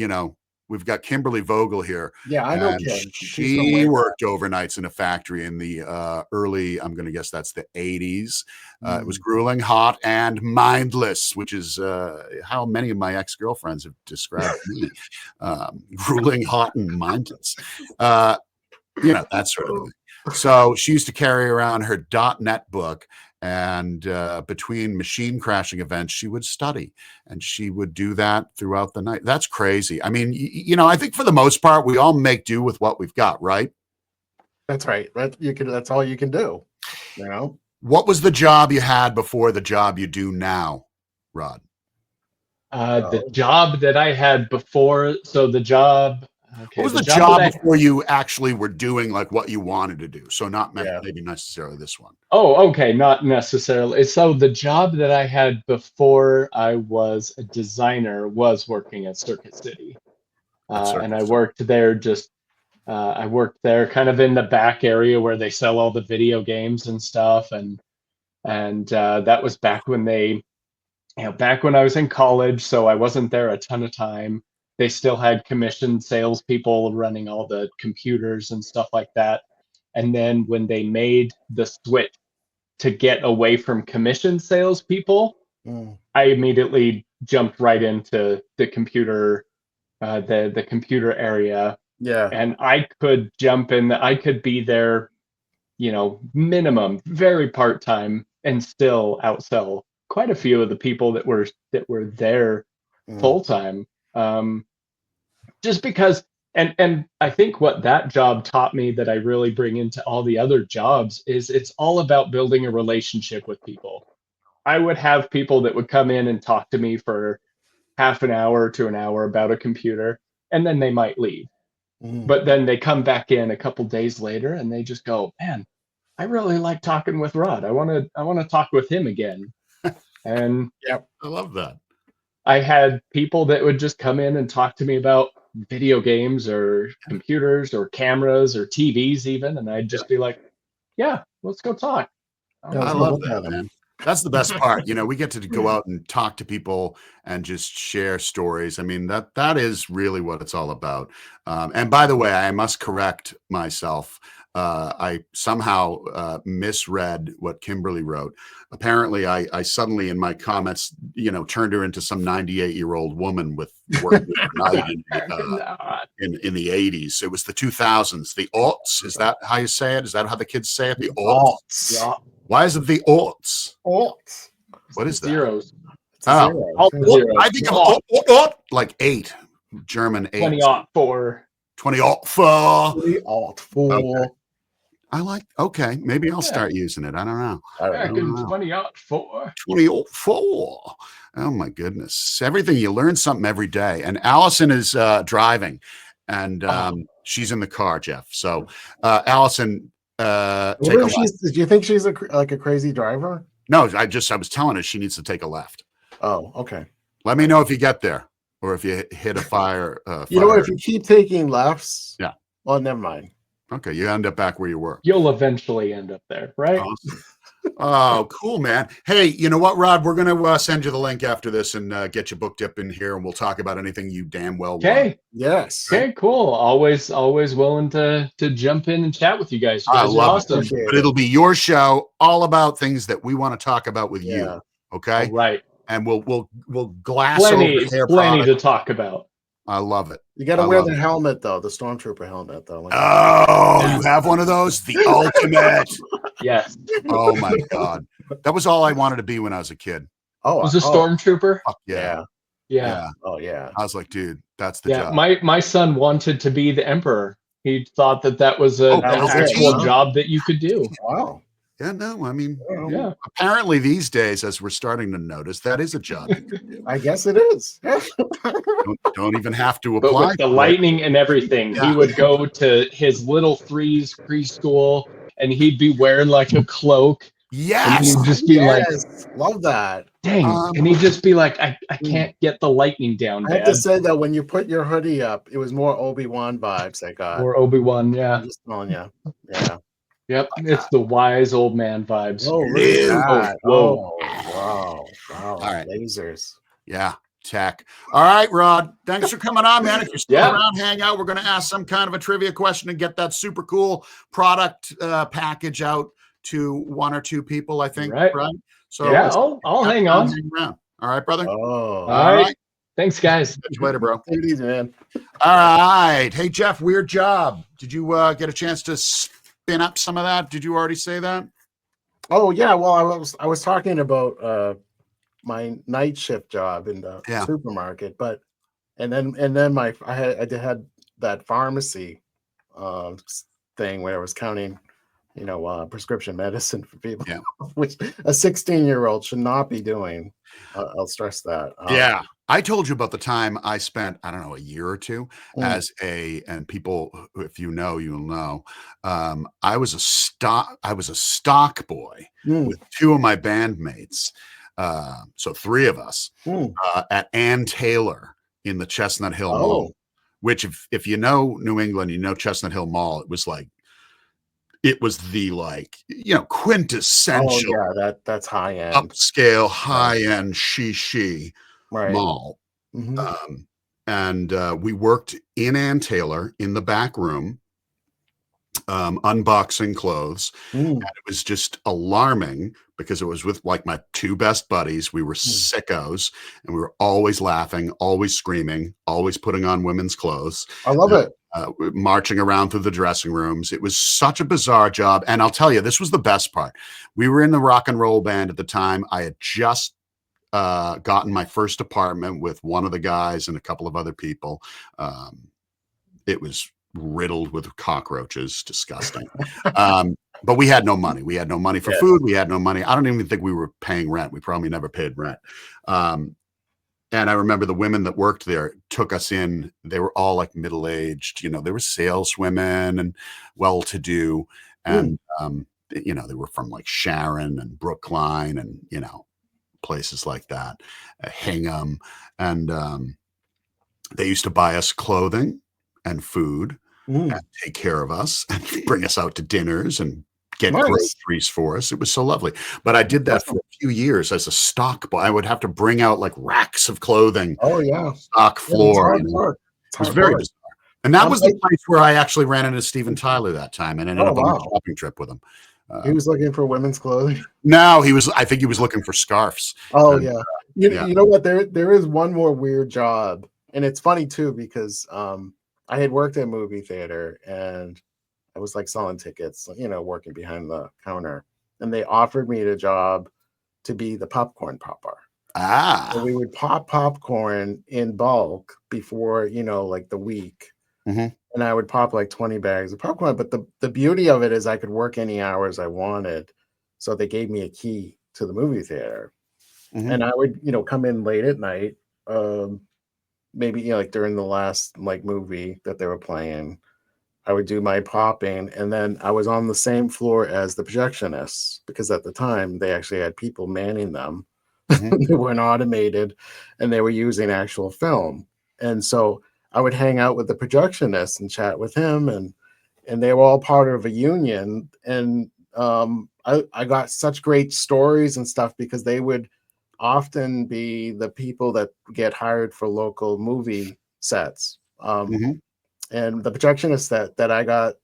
we've got Kimberly Vogel here. Yeah, I know Kim. She worked overnights in a factory in the early, I'm going to guess that's the 80s. It was grueling, hot, and mindless, which is how many of my ex-girlfriends have described me. Grueling, hot, and mindless. That sort of thing. So she used to carry around her .NET book, and between machine crashing events, she would study, and she would do that throughout the night. That's crazy. I mean, I think for the most part, we all make do with what we've got, right? That's right. That's all you can do. What was the job you had before the job you do now, Rod? The job that I had before. So the job. Okay, what was the job before you actually were doing like what you wanted to do? So not maybe necessarily this one. Oh, okay. Not necessarily. So the job that I had before I was a designer was working at Circuit City. And I worked there I worked there kind of in the back area where they sell all the video games and stuff. And that was back when back when I was in college. So I wasn't there a ton of time. They still had commissioned salespeople running all the computers and stuff like that. And then when they made the switch to get away from commissioned salespeople, I immediately jumped right into the computer, the computer area. Yeah. And I could jump in. I could be there, minimum, very part-time, and still outsell quite a few of the people that were there full-time. Just because, and I think what that job taught me that I really bring into all the other jobs is it's all about building a relationship with people. I would have people that would come in and talk to me for half an hour to an hour about a computer, and then they might leave. But then they come back in a couple days later and they just go, man, I really like talking with Rod. I want to talk with him again. And I love that. I had people that would just come in and talk to me about video games or computers or cameras or TVs even, and I'd just be like, yeah, let's go talk. I love that, man. That's the best part. We get to go out and talk to people and just share stories. I mean, that is really what it's all about. And by the way, I must correct myself. I somehow misread what Kimberly wrote. Apparently, I suddenly in my comments, turned her into some 98-year-old woman with work in the 80s. It was the 2000s, the aughts. Is that how you say it? Is that how the kids say it? The aughts. Yeah. Why is it the aughts? Aughts. What is that? Zeros. It's a Oh, zero. oh, Yeah. oh, Zero. I think I'm like 8. German 8. 20-4. 20-4. Alt 4. Okay. I like. Okay, maybe I'll Yeah. start using it. I don't know. I don't Back know. in know. 20-4. 20-4. Oh my goodness! Everything, you learn something every day. And Allison is driving, and she's in the car, Jeff. So, Allison, take a left. Do you think she's like a crazy driver? No, I was telling her she needs to take a left. Oh, okay. Let me know if you get there, or if you hit a fire. You know what? If you keep taking lefts, Yeah. Well, never mind. Okay, you end up back where you were. You'll eventually end up there, right? Awesome. Oh, cool, man. Hey, you know what, Rod? We're going to send you the link after this and get you booked up in here, and we'll talk about anything you damn well want. Okay. Yes. Okay, cool. Always willing to jump in and chat with you guys. You I guys are love awesome. Appreciate But it'll be your show, all about things that we want to talk about with Yeah. you. Okay. All right. And we'll glass over Plenty hair to product. talk about. I love it. You got to I wear love the it. helmet though, the stormtrooper helmet though. Oh, you have one of those? The ultimate. Yes. Oh my God. That was all I wanted to be when I was a kid. Oh, Was a stormtrooper? Fuck yeah. Yeah. Oh yeah. I was like, dude, that's the Yeah. job. My son wanted to be the emperor. He thought that was an that was actual it. job that you could do. Wow. Yeah, no, I mean, Yeah. apparently these days, as we're starting to notice, that is a job. I guess it is. Don't even have to But apply. with the for it. lightning and everything, Yeah. he would go to his little Freeze preschool and he'd be wearing like a cloak. And Yes. he'd just be like, Yes. Love that. dang. And he'd just be like, I can't get the lightning down, I have Dad. to say that when you put your hoodie up, it was more Obi-Wan vibes I got. Or Obi-Wan, yeah. I'm just telling you. Yeah. Yep. It's the wise old man vibes. Oh, look is. at that. Whoa. Oh, wow. Wow. All right. Lasers. Yeah. Tech. All right, Rod. Thanks for coming on, man. If you're still Yeah. around, hang out. We're going to ask some kind of a trivia question and get that super cool product package out to 1 or 2 people, I think. Right. So Yeah, I'll hang on. Hang around. All right, brother. Oh. All right. Thanks, guys. Catch you later, bro. Take it easy, man. All right. Hey, Jeff, weird job. Did you get a chance to spin up some of that? Did you already say that? Oh yeah, well I was talking about my night shift job in the supermarket, but and then I had that pharmacy thing where I was counting, prescription medicine for people, which a 16-year-old should not be doing. I'll stress that. Yeah. I told you about the time I spent, I don't know, a year or 2 and people, if you know, you'll know. I was a stock boy with 2 of my bandmates. So 3 of us at Ann Taylor in the Chestnut Hill Mall, which if you know New England, you know Chestnut Hill Mall, it was the quintessential that's high end, upscale, high end she mall. Mm-hmm. And we worked in Ann Taylor in the back room, unboxing clothes. And it was just alarming because it was with like my 2 best buddies. We were sickos and we were always laughing, always screaming, always putting on women's clothes. I love it. Marching around through the dressing rooms. It was such a bizarre job. And I'll tell you, this was the best part. We were in the rock and roll band at the time. I had just gotten my first apartment with one of the guys and a couple of other people. It was riddled with cockroaches, disgusting. But we had no money. We had no money for food. We had no money. I don't even think we were paying rent. We probably never paid rent. And I remember the women that worked there took us in. They were all like middle-aged, they were saleswomen and well-to-do. And, they were from like Sharon and Brookline and, places like that, Hingham. And they used to buy us clothing and food and take care of us and bring us out to dinners and get groceries for us. It was so lovely. But I did that for a few years as a stock boy. I would have to bring out like racks of clothing. Oh yeah. Stock floor. It was very bizarre. And that was the place where I actually ran into Steven Tyler that time and ended up on a shopping trip with him. He was looking for women's clothing. No, I think he was looking for scarves. Oh yeah. You know what? There is one more weird job. And it's funny too, because I had worked at a movie theater and I was like selling tickets, working behind the counter. And they offered me the job to be the popcorn popper. Ah. So we would pop popcorn in bulk before, like the week. Mhm. And I would pop like 20 bags of popcorn. But the beauty of it is I could work any hours I wanted. So they gave me a key to the movie theater. Mhm. And I would, come in late at night, maybe, like during the last like movie that they were playing. I would do my popping, and then I was on the same floor as the projectionists because at the time they actually had people manning them. Mhm. They weren't automated, and they were using actual film. And so I would hang out with the projectionist and chat with him, and they were all part of a union. And I got such great stories and stuff because they would often be the people that get hired for local movie sets. Mhm. And the projectionist that I got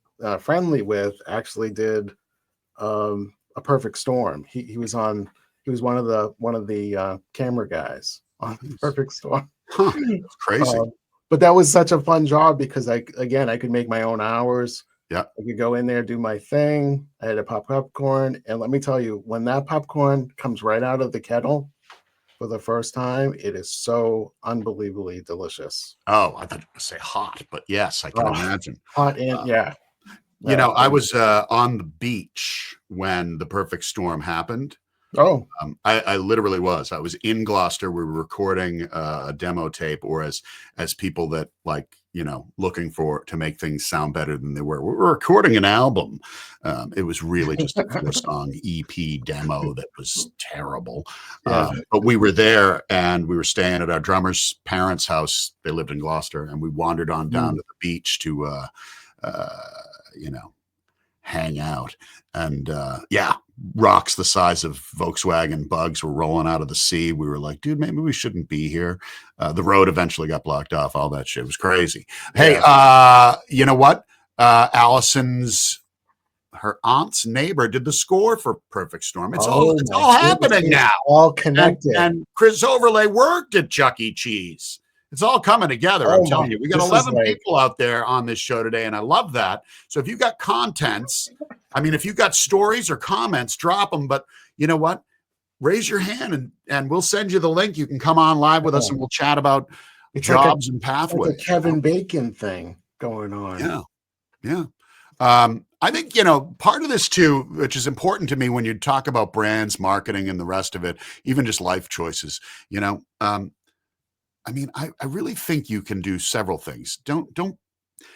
friendly with actually did a Perfect Storm. He was one of the camera guys on Nice. Perfect Storm. Huh. That's crazy. But that was such a fun job because I could make my own hours. Yeah. I could go in there, do my thing. I had to pop popcorn, and let me tell you, when that popcorn comes right out of the kettle for the first time, it is so unbelievably delicious. Oh, I thought you were going to say hot, but yes, I can Oh, imagine. hot and yeah. I was on the beach when the perfect storm happened. Oh, I literally was. I was in Gloucester. We were recording a demo tape, or as people that like, looking to make things sound better than they were. We were recording an album. It was really just a 4-song EP demo that was terrible. yeah. But we were there, and we were staying at our drummer's parents' house. They lived in Gloucester, and we wandered on down to the beach to, hang out. And rocks the size of Volkswagen Bugs were rolling out of the sea. We were like, dude, maybe we shouldn't be here. The road eventually got blocked off. All that shit was crazy. Hey, you know what? Her aunt's neighbor did the score for Perfect Storm. It's all happening now. All connected. And Chris Overlay worked at Chuck E. Cheese. It's all coming together. I'm telling you, we got 11 people out there on this show today, and I love that. So if you got contents, if you got stories or comments, drop them. But you know what? Raise your hand, and we'll send you the link. You can come on live with us, and we'll chat about jobs and pathways. It's like a Kevin Bacon thing going on. Yeah. I think, part of this too, which is important to me when you talk about brands, marketing, and the rest of it, even just life choices, I really think you can do several things.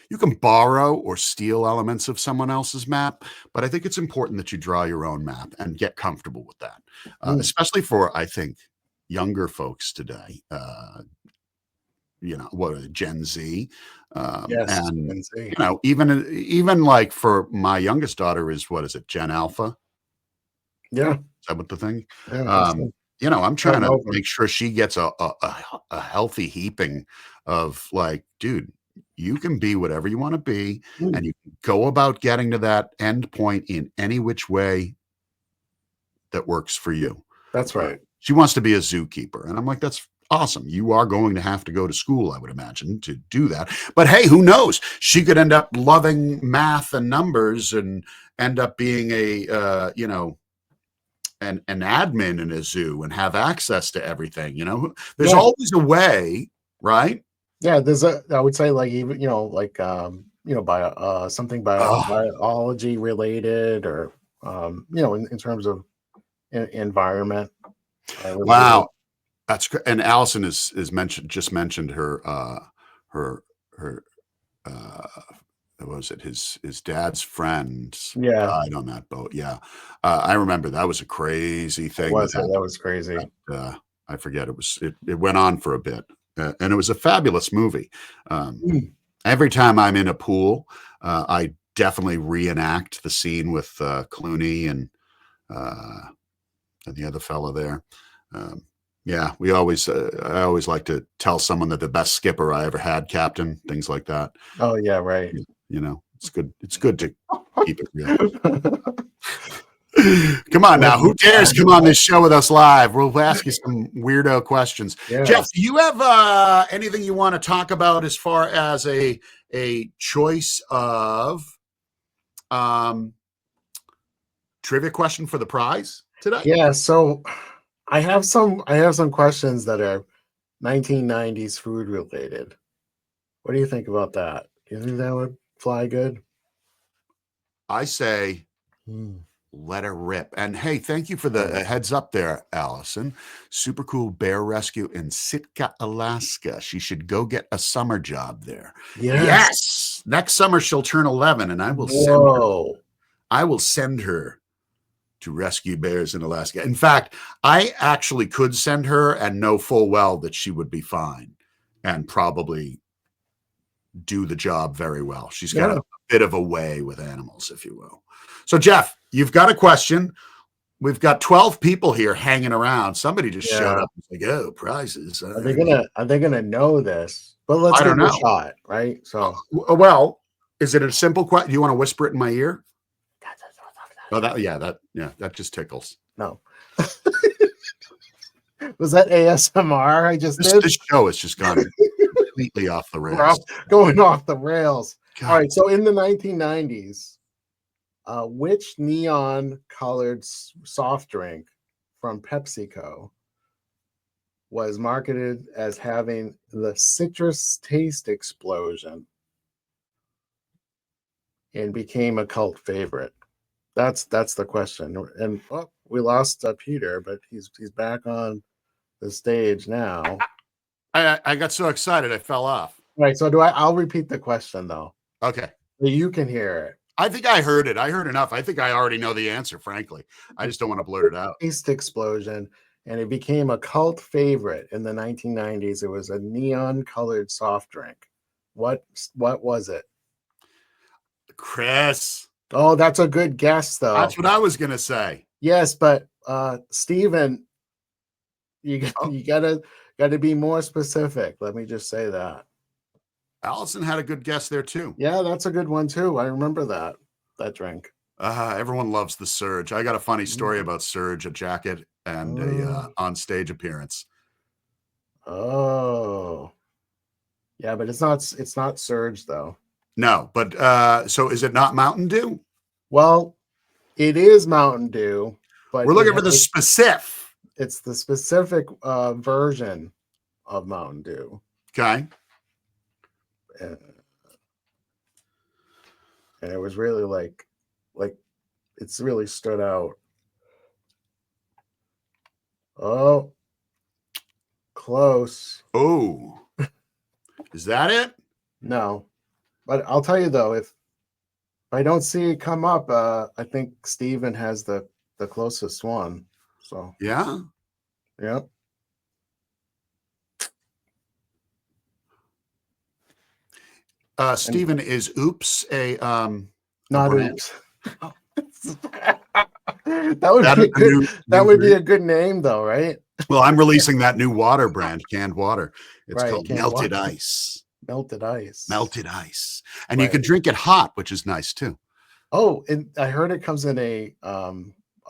You can borrow or steal elements of someone else's map, but I think it's important that you draw your own map and get comfortable with that, especially for, I think, younger folks today. Gen Z. Yes, and Gen Z. even like for my youngest daughter is, what is it, Gen Alpha? Yeah. Is that what the thing? Yeah, I'm trying to make sure she gets a healthy heaping of like, dude, you can be whatever you want to be, and you can go about getting to that end point in any which way that works for you. That's right. She wants to be a zookeeper, and I'm like, that's awesome. You are going to have to go to school, I would imagine, to do that. But hey, who knows? She could end up loving math and numbers and end up being an admin in a zoo and have access to everything. There's always a way, right? Yeah, I would say like even something biology related, or in terms of environment. Wow, that's great. And Allison is mentioned her what was it? His dad's friend died on that boat. Yeah, I remember that was a crazy thing. That was crazy. I forget. It went on for a bit, and it was a fabulous movie. Every time I'm in a pool, I definitely reenact the scene with Clooney and the other fellow there. I always like to tell someone that the best skipper I ever had, Captain, things like that. Oh yeah, right. It's good. It's good to keep it real. Come on now. Who dares come on this show with us live? We'll ask you some weirdo questions. Yeah. Jeff, do you have anything you want to talk about as far as a choice of trivia question for the prize today? Yeah. So I have some questions that are 1990s food related. What do you think about that? Do you think that would fly good? I say Hmm. let her rip. And hey, thank you for the heads up there, Allison. Super cool bear rescue in Sitka, Alaska. She should go get a summer job there. Yes. Next summer she'll turn 11 and I will send her to rescue bears in Alaska. In fact, I actually could send her and know full well that she would be fine and probably do the job very well. She's got a bit of a way with animals, if you will. So, Jeff, you've got a question. We've got 12 people here hanging around. Somebody just showed up and like, oh, prizes. Are they gonna know this? But let's give it a shot, right? So well, is it a simple question? Do you want to whisper it in my ear? Oh, that just tickles. No. Was that ASMR I just did? This show has just gone completely off the rails. Going off the rails. God. All right. So in the 1990s, which neon-colored soft drink from PepsiCo was marketed as having the citrus taste explosion and became a cult favorite? That's the question. And we lost Peter, but he's back on the stage now. I got so excited I fell off. Right. So I'll repeat the question though. Okay. So you can hear it. I think I heard it. I heard enough. I think I already know the answer, frankly. I just don't want to blurt it out. Taste explosion. And it became a cult favorite in the 1990s. It was a neon colored soft drink. What was it? Chris. Oh, that's a good guess, though. That's what I was gonna say. Yes, but Steven, you gotta be more specific. Let me just say that. Allison had a good guess there too. Yeah, that's a good one too. I remember that drink. Everyone loves the Surge. I got a funny story about Surge, a jacket and a on-stage appearance. Oh, yeah, but it's not Surge though. No, but so is it not Mountain Dew? Well, it is Mountain Dew, but we're looking for the specific. It's the specific version of Mountain Dew. Okay. And it was really like it's really stood out. Oh, close. Oh, is that it? No, but I'll tell you though, if I don't see it come up, I think Steven has the closest one. So yeah. Steven, is Oops a not brand? Oops. That would be a good name though, right? Well, I'm releasing that new water brand, canned water. It's called Melted water. Ice. Melted ice. Melted ice. And you can drink it hot, which is nice too. Oh, and I heard it comes in a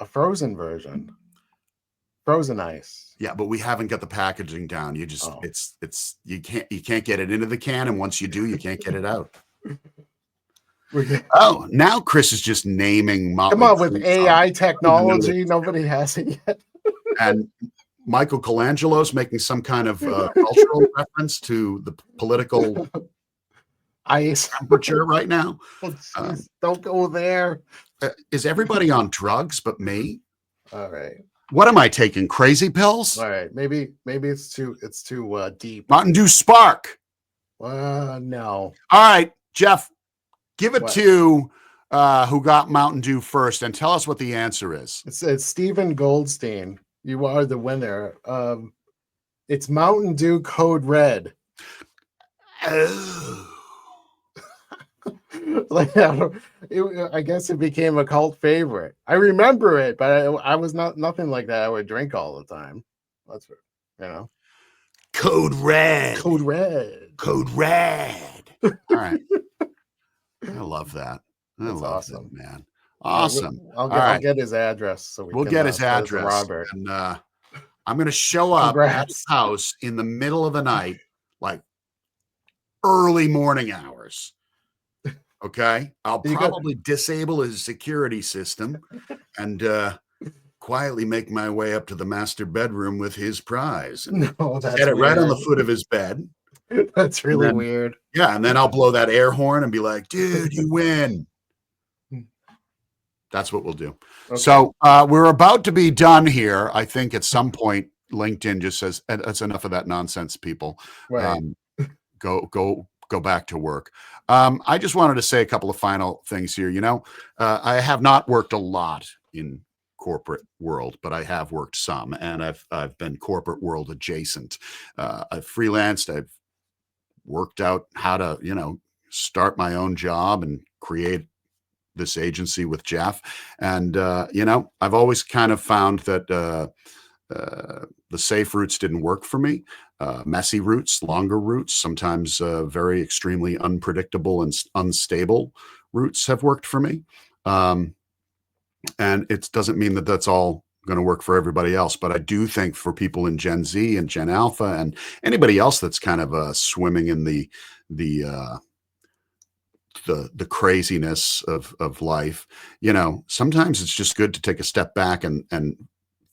frozen version. Frozen ice. Yeah, but we haven't got the packaging down. You just it's you can't get it into the can, and once you do, you can't get it out. Oh, now Chris is just naming Motley Come on, with AI technology, nobody has it yet. And Michael Colangelo's making some kind of cultural reference to the political ice temperature right now. Don't go there. Is everybody on drugs but me? All right. What am I taking? Crazy pills? All right. Maybe it's too deep. Mountain Dew Spark. No. All right, Jeff, give it to who got Mountain Dew first and tell us what the answer is. It's Stephen Goldstein. You are the winner. It's Mountain Dew Code Red. Oh. I guess it became a cult favorite. I remember it, but I was nothing like that. I would drink all the time. That's what, Code Red. Code Red. Code Red. All right. I love that. That's awesome, man. Awesome. I'll get his address so we'll get his address. Robert. And I'm going to show up at his house in the middle of the night, like early morning hours. Okay. I'll probably disable his security system and quietly make my way up to the master bedroom with his prize and No, that's set it right on the weird. foot of his bed. That's really then- weird. Yeah, and then I'll blow that air horn and be like, dude, you win. That's what we'll do. Okay. So we're about to be done here. I think at some point LinkedIn just says, that's enough of that nonsense, people. Right. Go back to work. I just wanted to say a couple of final things here. I have not worked a lot in corporate world, but I have worked some, and I've been corporate world adjacent. I've freelanced. I've worked out how to, start my own job and create this agency with Jeff. And, I've always kind of found that the safe routes didn't work for me. Messy routes, longer routes, sometimes very extremely unpredictable and unstable routes have worked for me. And it doesn't mean that that's all going to work for everybody else. But I do think for people in Gen Z and Gen Alpha and anybody else that's kind of swimming in the craziness of life, sometimes it's just good to take a step back and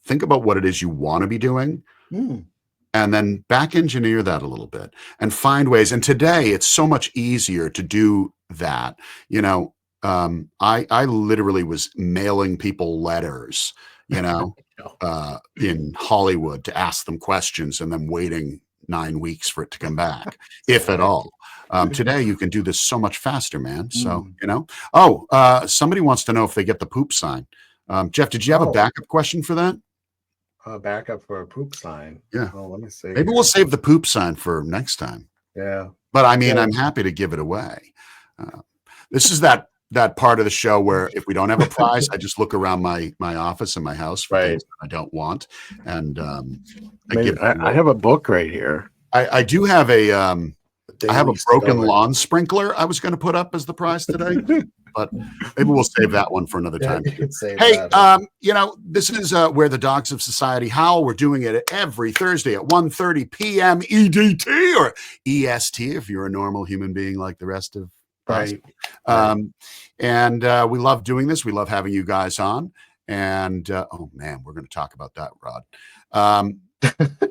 think about what it is you want to be doing. And then back engineer that a little bit and find ways. And today it's so much easier to do that. I literally was mailing people letters, in Hollywood to ask them questions and then waiting 9 weeks for it to come back, if at all. Today you can do this so much faster, man. So, somebody wants to know if they get the poop sign. Jeff, did you have a backup question for that? Backup for a poop sign. Yeah. Oh, let me see. Maybe we'll save the poop sign for next time. Yeah. But I mean, I'm happy to give it away. This is that part of the show where if we don't have a prize, I just look around my office and my house for things that I don't want. And I have a book right here. I do have I have a broken Stoic. lawn sprinkler I was going to put up as the prize today, but maybe we'll save that one for another time. You could save Hey, that. this is where the Dogs of Society howl. We're doing it every Thursday at 1:30 p.m. EDT or EST if you're a normal human being like the rest of us. And we love doing this. We love having you guys on. And oh man, we're going to talk about that, Rod.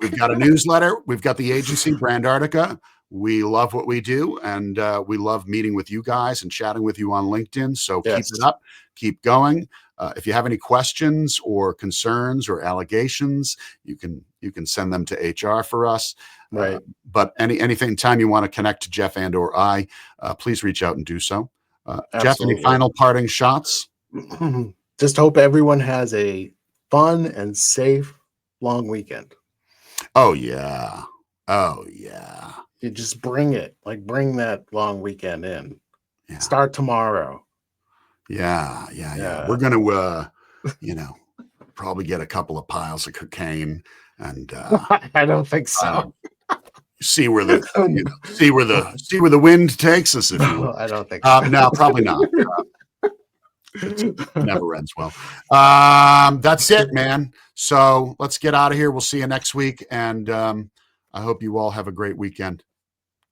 We've got a newsletter. We've got the agency, Brand Artica. We love what we do, and we love meeting with you guys and chatting with you on LinkedIn. So keep it up, keep going. If you have any questions or concerns or allegations, you can send them to HR for us. Right. But anytime you want to connect to Jeff and or I, please reach out and do so. Jeff, any final parting shots? Just hope everyone has a fun and safe long weekend. Oh yeah. You just bring it, bring that long weekend in. Yeah. Start tomorrow. Yeah. We're going to, probably get a couple of piles of cocaine and I don't think so. see where the wind takes us. If you will. I don't think so. No, probably not. It never ends well. That's it, man. So let's get out of here. We'll see you next week. And I hope you all have a great weekend.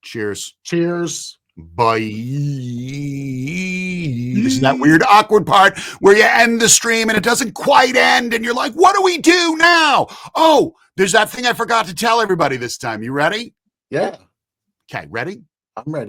Cheers. Cheers. Bye. This is that weird, awkward part where you end the stream and it doesn't quite end. And you're like, what do we do now? Oh, there's that thing I forgot to tell everybody this time. You ready? Yeah. Okay, ready? I'm ready.